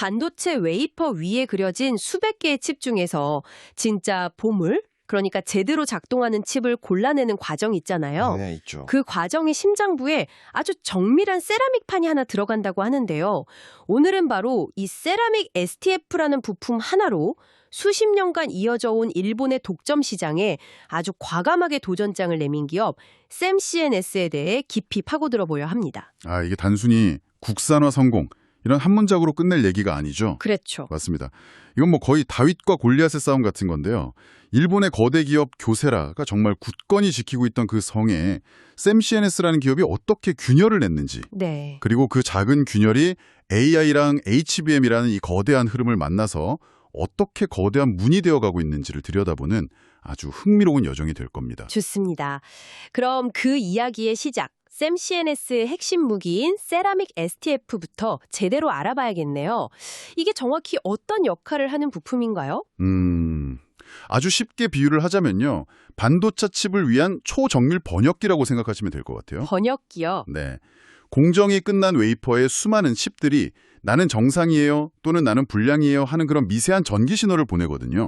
반도체 웨이퍼 위에 그려진 수백 개의 칩 중에서 진짜 보물, 그러니까 제대로 작동하는 칩을 골라내는 과정이 있잖아요. 네, 있죠. 그 과정의 심장부에 아주 정밀한 세라믹판이 하나 들어간다고 하는데요. 오늘은 바로 이 세라믹 STF라는 부품 하나로 수십 년간 이어져 온 일본의 독점 시장에 아주 과감하게 도전장을 내민 기업 샘CNS에 대해 깊이 파고들어 보려 합니다. 이게 단순히 국산화 성공, 이런 한 문장으로 끝낼 얘기가 아니죠. 그렇죠. 맞습니다. 이건 뭐 거의 다윗과 골리앗의 싸움 같은 건데요. 일본의 거대 기업 교세라가 정말 굳건히 지키고 있던 그 성에 샘CNS라는 기업이 어떻게 균열을 냈는지, 네. 그리고 그 작은 균열이 AI랑 HBM이라는 이 거대한 흐름을 만나서 어떻게 거대한 문이 되어가고 있는지를 들여다보는 아주 흥미로운 여정이 될 겁니다. 좋습니다. 그럼 그 이야기의 시작, 샘CNS의 핵심 무기인 세라믹 STF부터 제대로 알아봐야겠네요. 이게 정확히 어떤 역할을 하는 부품인가요? 아주 쉽게 비유를 하자면요. 반도체 칩을 위한 초정밀 번역기라고 생각하시면 될 것 같아요. 번역기요? 네. 공정이 끝난 웨이퍼의 수많은 칩들이 나는 정상이에요 또는 나는 불량이에요 하는 그런 미세한 전기 신호를 보내거든요.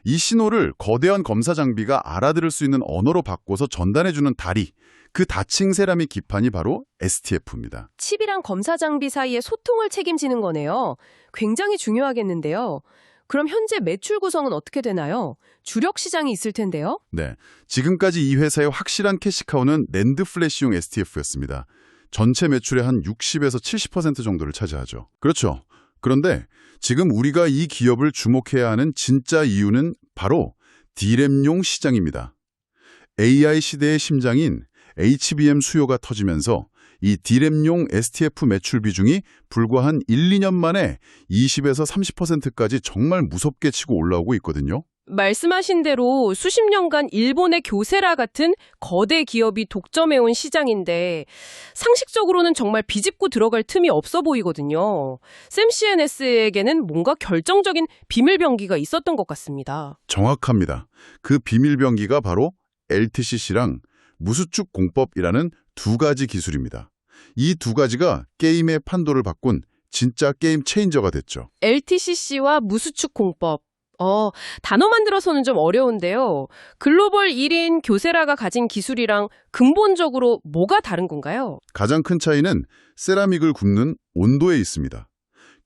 이 신호를 거대한 검사 장비가 알아들을 수 있는 언어로 바꿔서 전달해주는 다리, 그 다층 세라믹 기판이 바로 STF입니다. 칩이랑 검사 장비 사이에 소통을 책임지는 거네요. 굉장히 중요하겠는데요. 그럼 현재 매출 구성은 어떻게 되나요? 주력 시장이 있을 텐데요. 네, 지금까지 이 회사의 확실한 캐시카우는 낸드 플래시용 STF였습니다. 전체 매출의 한 60에서 70% 정도를 차지하죠. 그렇죠. 그런데 지금 우리가 이 기업을 주목해야 하는 진짜 이유는 바로 D램용 시장입니다. AI 시대의 심장인 HBM 수요가 터지면서 이 D램용 STF 매출 비중이 불과 한 1, 2년 만에 20에서 30%까지 정말 무섭게 치고 올라오고 있거든요. 말씀하신 대로 수십 년간 일본의 교세라 같은 거대 기업이 독점해온 시장인데 상식적으로는 정말 비집고 들어갈 틈이 없어 보이거든요. 샘CNS에게는 뭔가 결정적인 비밀병기가 있었던 것 같습니다. 정확합니다. 그 비밀병기가 바로 LTCC랑 무수축 공법이라는 두 가지 기술입니다. 이 두 가지가 게임의 판도를 바꾼 진짜 게임 체인저가 됐죠. LTCC와 무수축 공법. 단어만 들어서는 좀 어려운데요. 글로벌 1인 교세라가 가진 기술이랑 근본적으로 뭐가 다른 건가요? 가장 큰 차이는 세라믹을 굽는 온도에 있습니다.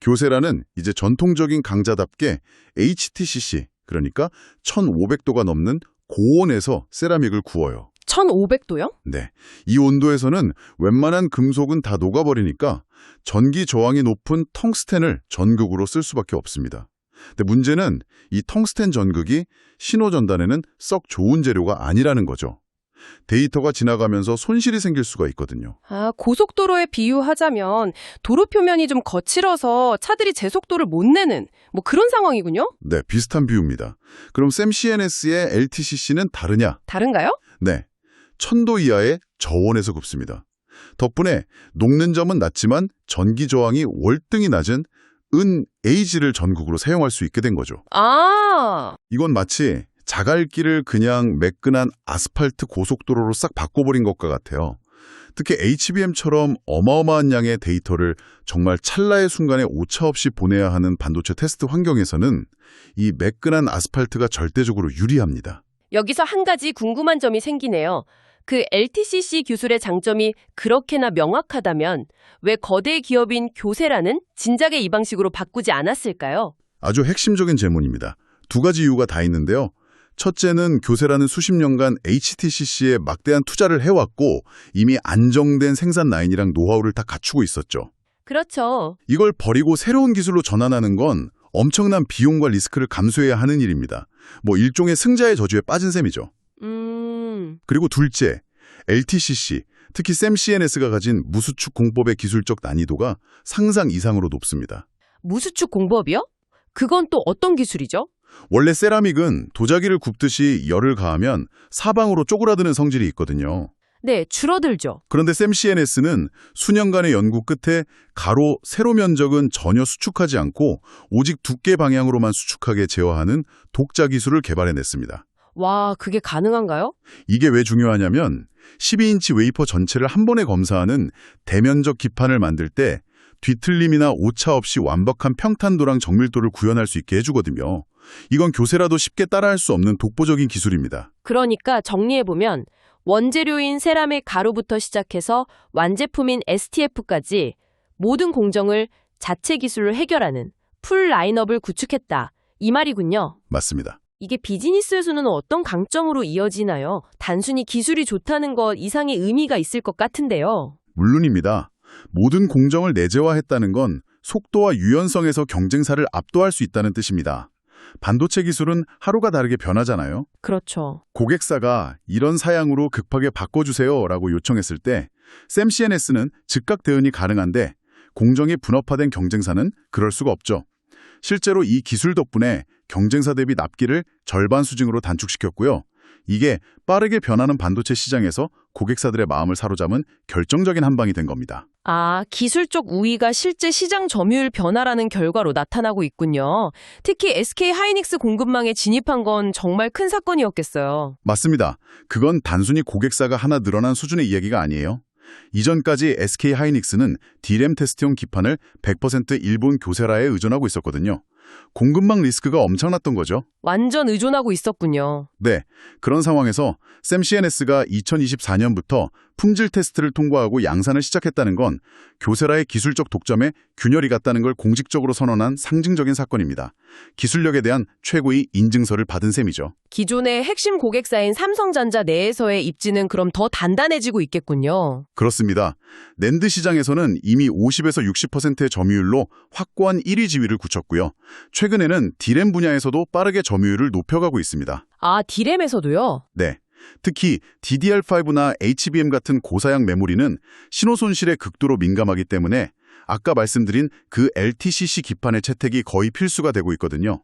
교세라는 이제 전통적인 강자답게 HTCC, 그러니까 1500도가 넘는 고온에서 세라믹을 구워요. 1500도요? 네. 이 온도에서는 웬만한 금속은 다 녹아버리니까 전기 저항이 높은 텅스텐을 전극으로 쓸 수밖에 없습니다. 근데 문제는 이 텅스텐 전극이 신호 전달에는 썩 좋은 재료가 아니라는 거죠. 데이터가 지나가면서 손실이 생길 수가 있거든요. 고속도로에 비유하자면 도로 표면이 좀 거칠어서 차들이 제 속도를 못 내는 뭐 그런 상황이군요? 네, 비슷한 비유입니다. 그럼 샘CNS의 LTCC는 다르냐? 다른가요? 네, 1000도 이하의 저온에서 굽습니다. 덕분에 녹는 점은 낮지만 전기 저항이 월등히 낮은 은에이지를 전극으로 사용할 수 있게 된 거죠. 이건 마치 자갈길을 그냥 매끈한 아스팔트 고속도로로 싹 바꿔버린 것과 같아요. 특히 HBM처럼 어마어마한 양의 데이터를 정말 찰나의 순간에 오차없이 보내야 하는 반도체 테스트 환경에서는 이 매끈한 아스팔트가 절대적으로 유리합니다. 여기서 한 가지 궁금한 점이 생기네요. 그 LTCC 기술의 장점이 그렇게나 명확하다면 왜 거대 기업인 교세라는 진작에 이 방식으로 바꾸지 않았을까요? 아주 핵심적인 질문입니다. 두 가지 이유가 다 있는데요. 첫째는 교세라는 수십 년간 HTCC에 막대한 투자를 해왔고 이미 안정된 생산 라인이랑 노하우를 다 갖추고 있었죠. 그렇죠. 이걸 버리고 새로운 기술로 전환하는 건 엄청난 비용과 리스크를 감수해야 하는 일입니다. 일종의 승자의 저주에 빠진 셈이죠. 그리고 둘째, LTCC, 특히 샘CNS가 가진 무수축 공법의 기술적 난이도가 상상 이상으로 높습니다. 무수축 공법이요? 그건 또 어떤 기술이죠? 원래 세라믹은 도자기를 굽듯이 열을 가하면 사방으로 쪼그라드는 성질이 있거든요. 네, 줄어들죠. 그런데 샘CNS는 수년간의 연구 끝에 가로, 세로 면적은 전혀 수축하지 않고 오직 두께 방향으로만 수축하게 제어하는 독자 기술을 개발해냈습니다. 와, 그게 가능한가요? 이게 왜 중요하냐면 12인치 웨이퍼 전체를 한 번에 검사하는 대면적 기판을 만들 때 뒤틀림이나 오차 없이 완벽한 평탄도랑 정밀도를 구현할 수 있게 해주거든요. 이건 교세라도 쉽게 따라할 수 없는 독보적인 기술입니다. 그러니까 정리해보면 원재료인 세라믹 가루부터 시작해서 완제품인 STF까지 모든 공정을 자체 기술로 해결하는 풀 라인업을 구축했다. 이 말이군요. 맞습니다. 이게 비즈니스에서는 어떤 강점으로 이어지나요? 단순히 기술이 좋다는 것 이상의 의미가 있을 것 같은데요. 물론입니다. 모든 공정을 내재화했다는 건 속도와 유연성에서 경쟁사를 압도할 수 있다는 뜻입니다. 반도체 기술은 하루가 다르게 변하잖아요. 그렇죠. 고객사가 이런 사양으로 급하게 바꿔주세요라고 요청했을 때 샘CNS는 즉각 대응이 가능한데 공정이 분업화된 경쟁사는 그럴 수가 없죠. 실제로 이 기술 덕분에 경쟁사 대비 납기를 절반 수준으로 단축시켰고요. 이게 빠르게 변하는 반도체 시장에서 고객사들의 마음을 사로잡은 결정적인 한 방이 된 겁니다. 아, 기술적 우위가 실제 시장 점유율 변화라는 결과로 나타나고 있군요. 특히 SK 하이닉스 공급망에 진입한 건 정말 큰 사건이었겠어요. 맞습니다. 그건 단순히 고객사가 하나 늘어난 수준의 이야기가 아니에요. 이전까지 SK 하이닉스는 D램 테스트용 기판을 100% 일본 교세라에 의존하고 있었거든요. 공급망 리스크가 엄청났던 거죠. 완전 의존하고 있었군요. 네, 그런 상황에서 샘CNS가 2024년부터 품질 테스트를 통과하고 양산을 시작했다는 건 교세라의 기술적 독점에 균열이 갔다는 걸 공식적으로 선언한 상징적인 사건입니다. 기술력에 대한 최고의 인증서를 받은 셈이죠. 기존의 핵심 고객사인 삼성전자 내에서의 입지는 그럼 더 단단해지고 있겠군요. 그렇습니다. 낸드 시장에서는 이미 50에서 60%의 점유율로 확고한 1위 지위를 굳혔고요. 최근에는 D램 분야에서도 빠르게 점유율을 높여가고 있습니다. 아, D램에서도요? 네. 특히 DDR5나 HBM 같은 고사양 메모리는 신호 손실에 극도로 민감하기 때문에 아까 말씀드린 그 LTCC 기판의 채택이 거의 필수가 되고 있거든요.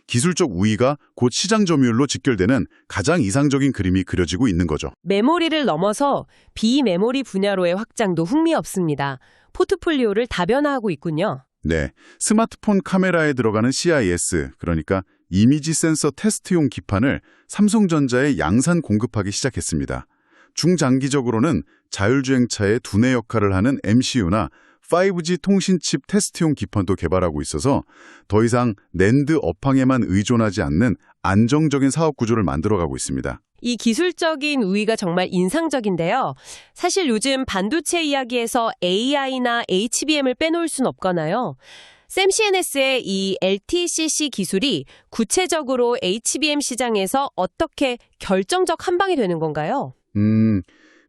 기술적 우위가 곧 시장 점유율로 직결되는 가장 이상적인 그림이 그려지고 있는 거죠. 메모리를 넘어서 비메모리 분야로의 확장도 흥미없습니다. 포트폴리오를 다변화하고 있군요. 네, 스마트폰 카메라에 들어가는 CIS, 그러니까 이미지 센서 테스트용 기판을 삼성전자에 양산 공급하기 시작했습니다. 중장기적으로는 자율주행차의 두뇌 역할을 하는 MCU나 5G 통신칩 테스트용 기판도 개발하고 있어서 더 이상 낸드 업황에만 의존하지 않는 안정적인 사업 구조를 만들어가고 있습니다. 이 기술적인 우위가 정말 인상적인데요. 사실 요즘 반도체 이야기에서 AI나 HBM을 빼놓을 순 없거나요. 샘CNS의 이 LTCC 기술이 구체적으로 HBM 시장에서 어떻게 결정적 한 방이 되는 건가요?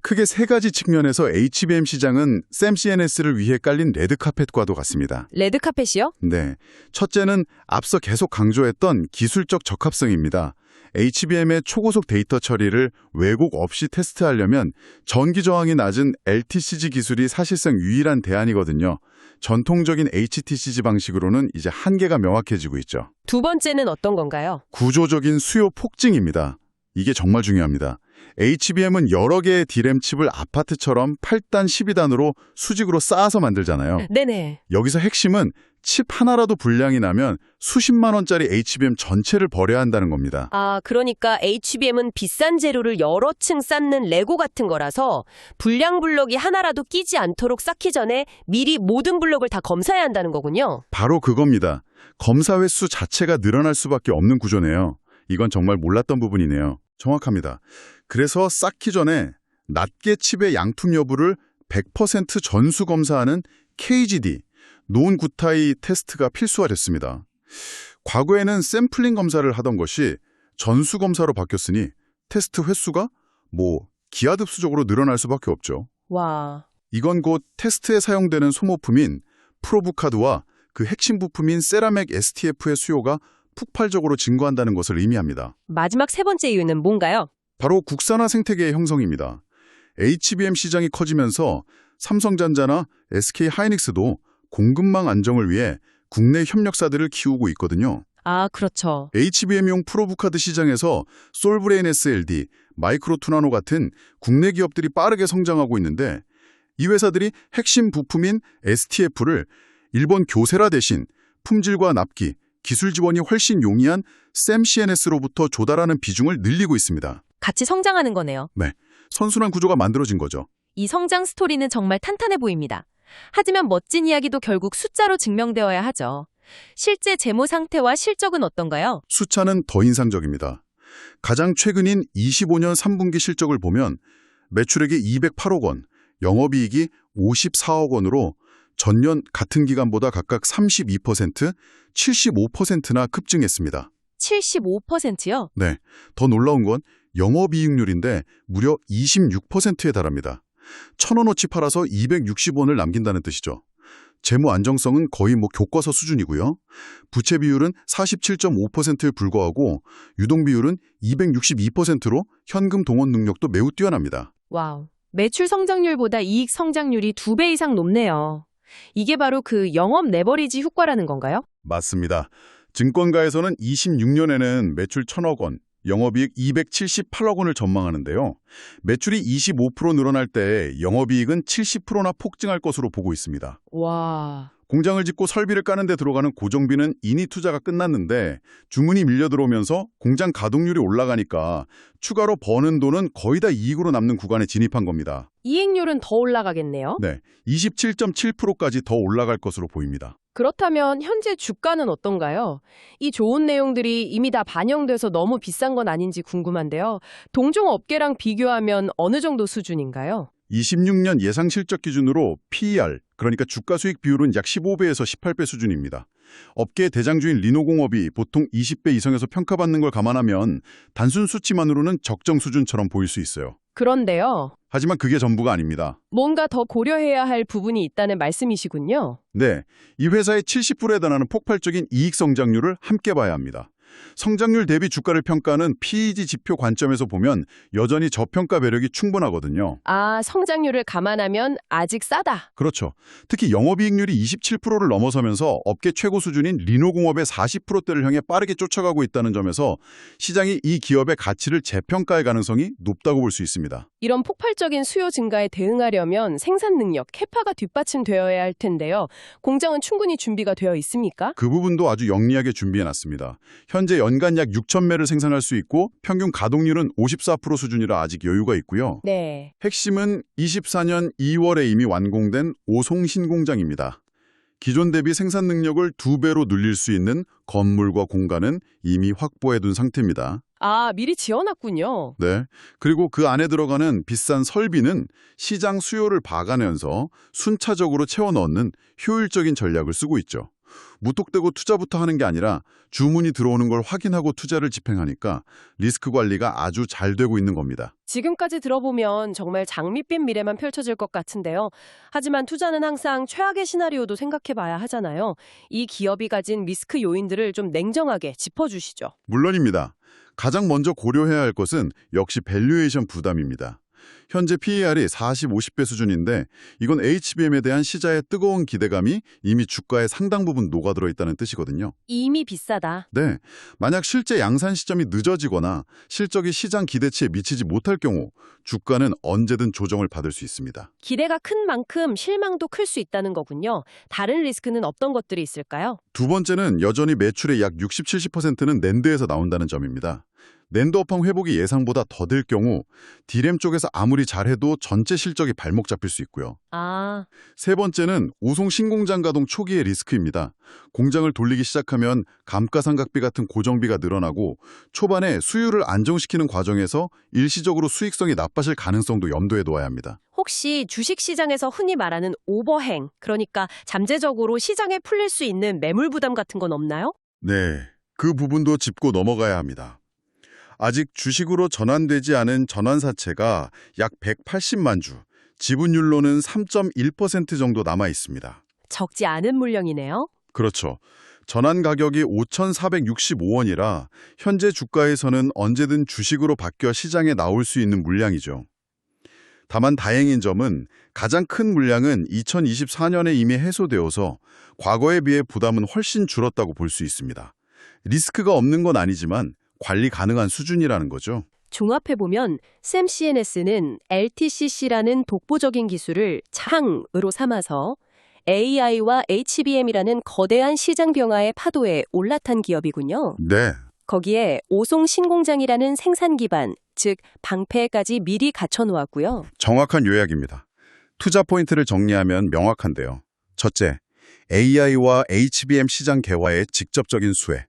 크게 세 가지 측면에서 HBM 시장은 샘CNS를 위해 깔린 레드카펫과도 같습니다. 레드카펫이요? 네, 첫째는 앞서 계속 강조했던 기술적 적합성입니다. HBM의 초고속 데이터 처리를 왜곡 없이 테스트하려면 전기 저항이 낮은 LTCG 기술이 사실상 유일한 대안이거든요. 전통적인 HTCG 방식으로는 이제 한계가 명확해지고 있죠. 두 번째는 어떤 건가요? 구조적인 수요 폭증입니다. 이게 정말 중요합니다. HBM은 여러 개의 D램 칩을 아파트처럼 8단, 12단으로 수직으로 쌓아서 만들잖아요. 네네. 여기서 핵심은 칩 하나라도 불량이 나면 수십만 원짜리 HBM 전체를 버려야 한다는 겁니다. 아, 그러니까 HBM은 비싼 재료를 여러 층 쌓는 레고 같은 거라서 불량 블록이 하나라도 끼지 않도록 쌓기 전에 미리 모든 블록을 다 검사해야 한다는 거군요. 바로 그겁니다. 검사 횟수 자체가 늘어날 수밖에 없는 구조네요. 이건 정말 몰랐던 부분이네요. 정확합니다. 그래서 쌓기 전에 낱개 칩의 양품 여부를 100% 전수 검사하는 KGD, 논 구타이 테스트가 필수화됐습니다. 과거에는 샘플링 검사를 하던 것이 전수 검사로 바뀌었으니 테스트 횟수가 기하급수적으로 늘어날 수밖에 없죠. 와. 이건 곧 테스트에 사용되는 소모품인 프로브카드와 그 핵심 부품인 세라믹 STF의 수요가 폭발적으로 증가한다는 것을 의미합니다. 마지막 세 번째 이유는 뭔가요? 바로 국산화 생태계의 형성입니다. HBM 시장이 커지면서 삼성전자나 SK 하이닉스도 공급망 안정을 위해 국내 협력사들을 키우고 있거든요. 아, 그렇죠. HBM용 프로브카드 시장에서 솔브레인 SLD, 마이크로투나노 같은 국내 기업들이 빠르게 성장하고 있는데 이 회사들이 핵심 부품인 STF를 일본 교세라 대신 품질과 납기, 기술 지원이 훨씬 용이한 샘CNS로부터 조달하는 비중을 늘리고 있습니다. 같이 성장하는 거네요. 네, 선순환 구조가 만들어진 거죠. 이 성장 스토리는 정말 탄탄해 보입니다. 하지만 멋진 이야기도 결국 숫자로 증명되어야 하죠. 실제 재무 상태와 실적은 어떤가요? 숫자는 더 인상적입니다. 가장 최근인 25년 3분기 실적을 보면 매출액이 208억 원, 영업이익이 54억 원으로 전년 같은 기간보다 각각 32%, 75%나 급증했습니다. 75%요? 네, 더 놀라운 건 영업이익률인데 무려 26%에 달합니다. 1,000원어치 팔아서 260원을 남긴다는 뜻이죠. 재무 안정성은 거의 교과서 수준이고요. 부채 비율은 47.5%에 불과하고 유동 비율은 262%로 현금 동원 능력도 매우 뛰어납니다. 와우. 매출 성장률보다 이익 성장률이 2배 이상 높네요. 이게 바로 그 영업 레버리지 효과라는 건가요? 맞습니다. 증권가에서는 26년에는 매출 1,000억 원, 영업이익 278억 원을 전망하는데요. 매출이 25% 늘어날 때 영업이익은 70%나 폭증할 것으로 보고 있습니다. 와. 공장을 짓고 설비를 까는 데 들어가는 고정비는 이미 투자가 끝났는데 주문이 밀려 들어오면서 공장 가동률이 올라가니까 추가로 버는 돈은 거의 다 이익으로 남는 구간에 진입한 겁니다. 이익률은 더 올라가겠네요? 네, 27.7%까지 더 올라갈 것으로 보입니다. 그렇다면 현재 주가는 어떤가요? 이 좋은 내용들이 이미 다 반영돼서 너무 비싼 건 아닌지 궁금한데요. 동종 업계랑 비교하면 어느 정도 수준인가요? 26년 예상 실적 기준으로 PER, 그러니까 주가 수익 비율은 약 15배에서 18배 수준입니다. 업계의 대장주인 리노공업이 보통 20배 이상에서 평가받는 걸 감안하면 단순 수치만으로는 적정 수준처럼 보일 수 있어요. 그런데요. 하지만 그게 전부가 아닙니다. 뭔가 더 고려해야 할 부분이 있다는 말씀이시군요. 네, 이 회사의 70%에 달하는 폭발적인 이익 성장률을 함께 봐야 합니다. 성장률 대비 주가를 평가하는 PEG 지표 관점에서 보면 여전히 저평가 매력이 충분하거든요. 아, 성장률을 감안하면 아직 싸다. 그렇죠. 특히 영업이익률이 27%를 넘어서면서 업계 최고 수준인 리노공업의 40%대를 향해 빠르게 쫓아가고 있다는 점에서 시장이 이 기업의 가치를 재평가할 가능성이 높다고 볼 수 있습니다. 이런 폭발적인 수요 증가에 대응하려면 생산 능력, 캐파가 뒷받침되어야 할 텐데요. 공장은 충분히 준비가 되어 있습니까? 그 부분도 아주 영리하게 준비해놨습니다. 현재 연간 약 6,000매를 생산할 수 있고 평균 가동률은 54% 수준이라 아직 여유가 있고요. 네. 핵심은 24년 2월에 이미 완공된 오송 신공장입니다. 기존 대비 생산 능력을 2배로 늘릴 수 있는 건물과 공간은 이미 확보해둔 상태입니다. 아, 미리 지어놨군요. 네. 그리고 그 안에 들어가는 비싼 설비는 시장 수요를 봐가면서 순차적으로 채워 넣는 효율적인 전략을 쓰고 있죠. 무턱대고 투자부터 하는 게 아니라 주문이 들어오는 걸 확인하고 투자를 집행하니까 리스크 관리가 아주 잘 되고 있는 겁니다. 지금까지 들어보면 정말 장밋빛 미래만 펼쳐질 것 같은데요. 하지만 투자는 항상 최악의 시나리오도 생각해봐야 하잖아요. 이 기업이 가진 리스크 요인들을 좀 냉정하게 짚어주시죠. 물론입니다. 가장 먼저 고려해야 할 것은 역시 밸류에이션 부담입니다. 현재 PER이 40, 50배 수준인데 이건 HBM에 대한 시장의 뜨거운 기대감이 이미 주가의 상당 부분 녹아들어 있다는 뜻이거든요. 이미 비싸다. 네, 만약 실제 양산 시점이 늦어지거나 실적이 시장 기대치에 미치지 못할 경우 주가는 언제든 조정을 받을 수 있습니다. 기대가 큰 만큼 실망도 클 수 있다는 거군요. 다른 리스크는 어떤 것들이 있을까요? 두 번째는 여전히 매출의 약 60, 70%는 낸드에서 나온다는 점입니다. 낸드 업황 회복이 예상보다 더딜 경우 D램 쪽에서 아무리 잘해도 전체 실적이 발목 잡힐 수 있고요. 아, 세 번째는 오송 신공장 가동 초기의 리스크입니다. 공장을 돌리기 시작하면 감가상각비 같은 고정비가 늘어나고 초반에 수율을 안정시키는 과정에서 일시적으로 수익성이 나빠질 가능성도 염두에 둬야 합니다. 혹시 주식시장에서 흔히 말하는 오버행, 그러니까 잠재적으로 시장에 풀릴 수 있는 매물 부담 같은 건 없나요? 네, 그 부분도 짚고 넘어가야 합니다. 아직 주식으로 전환되지 않은 전환사채가 약 180만 주, 지분율로는 3.1% 정도 남아 있습니다. 적지 않은 물량이네요. 그렇죠. 전환 가격이 5,465원이라 현재 주가에서는 언제든 주식으로 바뀌어 시장에 나올 수 있는 물량이죠. 다만 다행인 점은 가장 큰 물량은 2024년에 이미 해소되어서 과거에 비해 부담은 훨씬 줄었다고 볼 수 있습니다. 리스크가 없는 건 아니지만 관리 가능한 수준이라는 거죠. 종합해보면 샘 CNS는 LTCC라는 독보적인 기술을 창으로 삼아서 AI와 HBM이라는 거대한 시장 변화의 파도에 올라탄 기업이군요. 네. 거기에 오송 신공장이라는 생산 기반, 즉 방패까지 미리 갖춰놓았고요. 정확한 요약입니다. 투자 포인트를 정리하면 명확한데요. 첫째, AI와 HBM 시장 개화의 직접적인 수혜.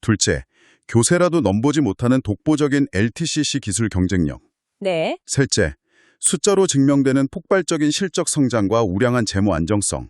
둘째, 교세라도 넘보지 못하는 독보적인 LTCC 기술 경쟁력. 네. 셋째, 숫자로 증명되는 폭발적인 실적 성장과 우량한 재무 안정성.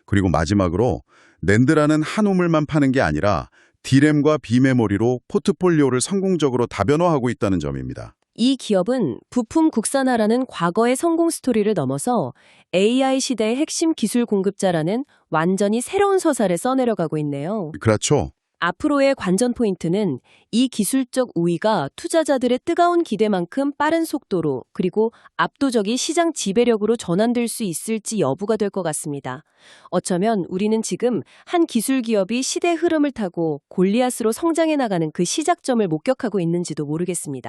그리고 마지막으로 낸드라는 한 우물만 파는 게 아니라 D램과 B메모리로 포트폴리오를 성공적으로 다변화하고 있다는 점입니다. 이 기업은 부품 국산화라는 과거의 성공 스토리를 넘어서 AI 시대의 핵심 기술 공급자라는 완전히 새로운 서사를 써내려가고 있네요. 그렇죠. 앞으로의 관전 포인트는 이 기술적 우위가 투자자들의 뜨거운 기대만큼 빠른 속도로 그리고 압도적인 시장 지배력으로 전환될 수 있을지 여부가 될 것 같습니다. 어쩌면 우리는 지금 한 기술 기업이 시대 흐름을 타고 골리앗으로 성장해 나가는 그 시작점을 목격하고 있는지도 모르겠습니다.